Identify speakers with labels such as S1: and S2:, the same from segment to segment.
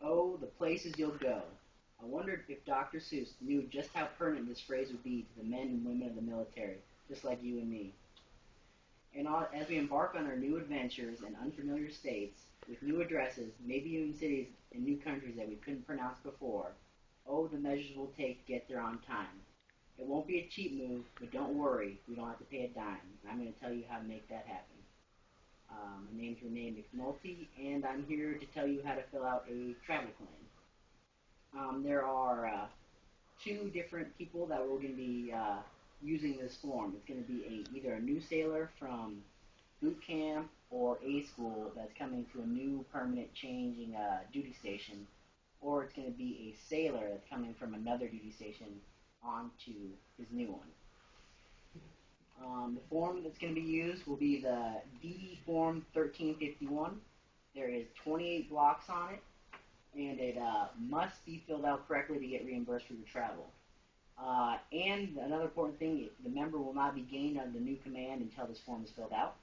S1: Oh, the places you'll go. I wondered if Dr. Seuss knew just how pertinent this phrase would be to the men and women of the military, just like you and me. And as we embark on our new adventures in unfamiliar states, with new addresses, maybe even cities and new countries that we couldn't pronounce before, oh, the measures we'll take to get there on time. It won't be a cheap move, but don't worry, we don't have to pay a dime. And I'm going to tell you how to make that happen. My name's Renee McNulty, and I'm here to tell you how to fill out a travel plan. There are two different people that we're going to be using this form. It's going to be either a new sailor from boot camp or A school that's coming to a new permanent changing duty station, or it's going to be a sailor that's coming from another duty station onto his new one. The form that's going to be used will be the DD Form 1351. There is 28 blocks on it, and it must be filled out correctly to get reimbursed for your travel. And another important thing, the member will not be gained under the new command until this form is filled out.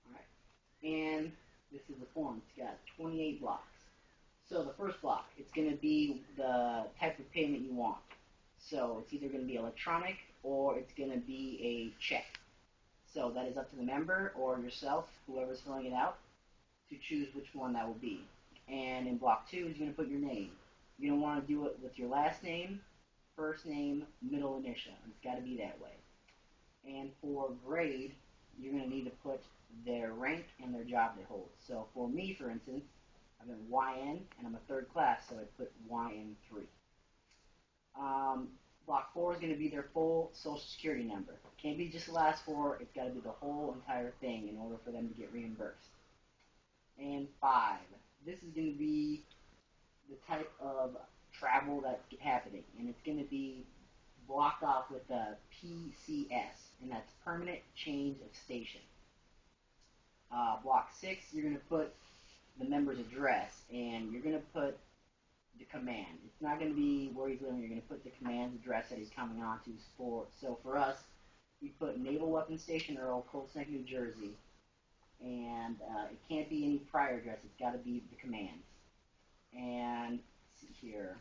S1: Alright, and this is the form. It's got 28 blocks. So the first block, it's going to be the type of payment you want. So it's either going to be electronic or it's going to be a check. So that is up to the member or yourself, whoever's filling it out, to choose which one that will be. And in block 2 is going to put your name. You're going to want to do it with your last name, first name, middle initial. It's got to be that way. And for grade, you're going to need to put their rank and their job they hold. So for me, for instance, I've been YN, and I'm a 3rd class, so I put YN3. Block 4 is going to be their full social security number. It can't be just the last 4, it's got to be the whole entire thing in order for them to get reimbursed. And 5, this is going to be the type of travel that's happening, and it's going to be blocked off with the PCS, and that's Permanent Change of Station. Block 6, you're going to put the member's address, and you're going to put the command. It's not going to be where he's living. You're going to put the command's address that he's coming on to. So for us, we put Naval Weapons Station, Earl, Colts Neck, New Jersey, and it can't be any prior address. It's got to be the command's. And let's see here,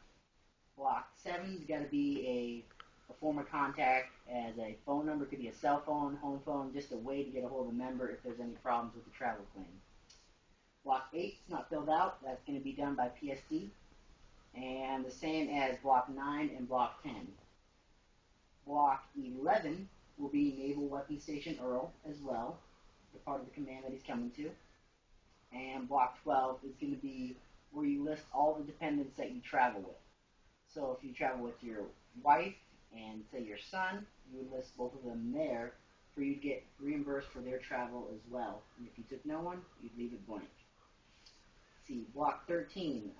S1: block 7's got to be a form of contact as a phone number. It could be a cell phone, home phone, just a way to get a hold of the member if there's any problems with the travel claim. Block 8 is not filled out. That's going to be done by PSD. And the same as block 9 and block 10. Block 11 will be Naval Weapons Station Earl as well, the part of the command that he's coming to. And block 12 is going to be where you list all the dependents that you travel with. So if you travel with your wife and, say, your son, you would list both of them there for you to get reimbursed for their travel as well. And if you took no one, you'd leave it blank. See, block 13,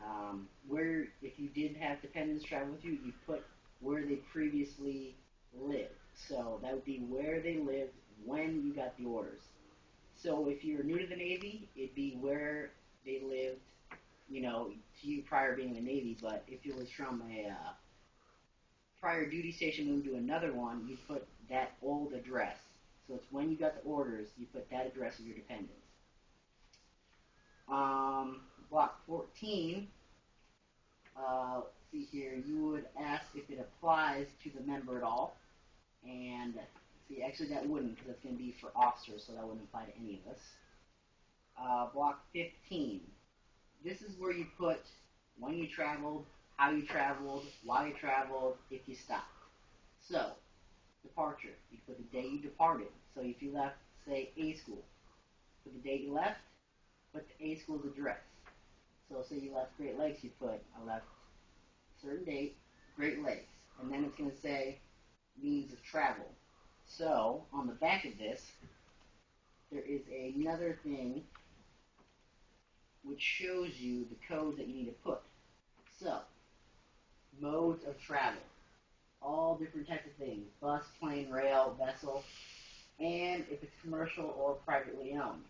S1: where if you did have dependents travel with you, you put where they previously lived. So that would be where they lived when you got the orders. So if you're new to the Navy, it'd be where they lived, to you prior being in the Navy. But if it was from a prior duty station moved to another one, you put that old address. So it's when you got the orders, you put that address of your dependents. Block 14, let's see here, you would ask if it applies to the member at all. And see, actually that wouldn't, because that's going to be for officers, so that wouldn't apply to any of us. Block 15, this is where you put when you traveled, how you traveled, why you traveled, if you stopped. So, departure, you put the day you departed. So if you left, say, A school, put the date you left, put the A school's address. So say you left Great Lakes, you put, I left certain date, Great Lakes. And then it's going to say means of travel. So on the back of this, there is another thing which shows you the code that you need to put. So, modes of travel. All different types of things. Bus, plane, rail, vessel. And if it's commercial or privately owned.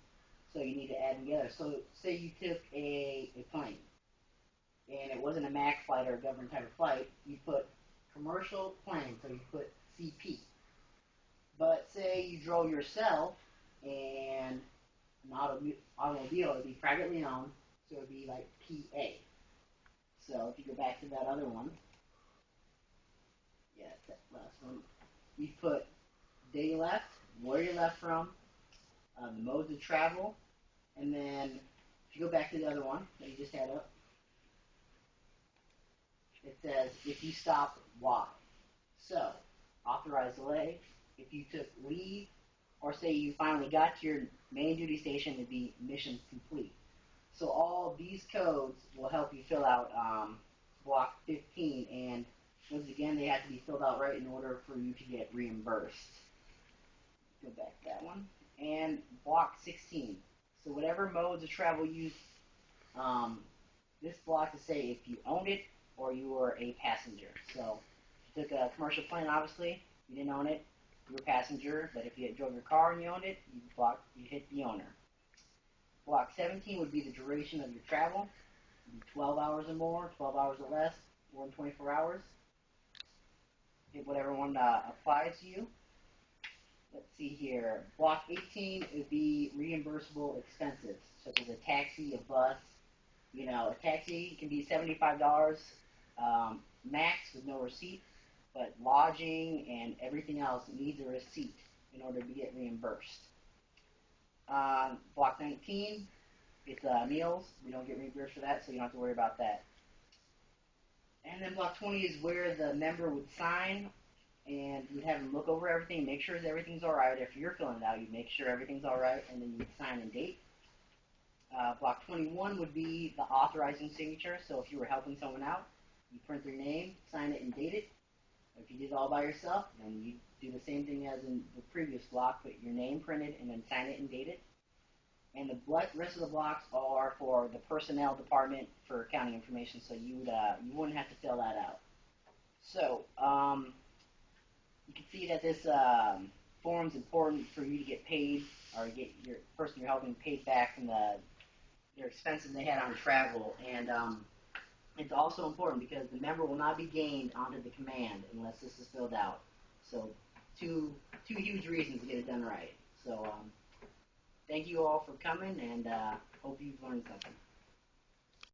S1: So you need to add together. So say you took a plane, and it wasn't a MAX flight or a government type of flight, you put commercial plane, so you put CP. But say you drove yourself, and an automobile would be privately owned, So it would be like PA. So if you go back to that other one, yeah, that last one, you put day you left, where you left from, the modes of travel, and then if you go back to the other one that you just had up, it says if you stop, why. So, authorized delay, if you took leave, or say you finally got to your main duty station, it'd be mission complete. So all these codes will help you fill out block 15, and once again, they have to be filled out right in order for you to get reimbursed. Go back to that one. And block 16. So whatever modes of travel you this block to say if you owned it or you were a passenger. So if you took a commercial plane, obviously, you didn't own it, you were a passenger, but if you drove your car and you owned it, you hit the owner. Block 17 would be the duration of your travel. It would be 12 hours or more, 12 hours or less, more than 24 hours. Hit whatever one applies to you. Let's see here. Block 18 would be reimbursable expenses, such as a taxi, a bus. You know, a taxi can be $75 max with no receipt, but lodging and everything else needs a receipt in order to get reimbursed. Block 19, it's meals. We don't get reimbursed for that, so you don't have to worry about that. And then block 20 is where the member would sign, and you'd have them look over everything, make sure that everything's all right. If you're filling it out, you'd make sure everything's all right, and then you'd sign and date. Block 21 would be the authorizing signature, so if you were helping someone out, you print their name, sign it, and date it. If you did it all by yourself, then you do the same thing as in the previous block, put your name printed, and then sign it and date it. And the rest of the blocks are for the personnel department for accounting information, so you wouldn't have to fill that out. So you can see that this form is important for you to get paid, or get your person you're helping paid back from their expenses they had on travel. And it's also important because the member will not be gained onto the command unless this is filled out. So two huge reasons to get it done right. So thank you all for coming, and hope you've learned something.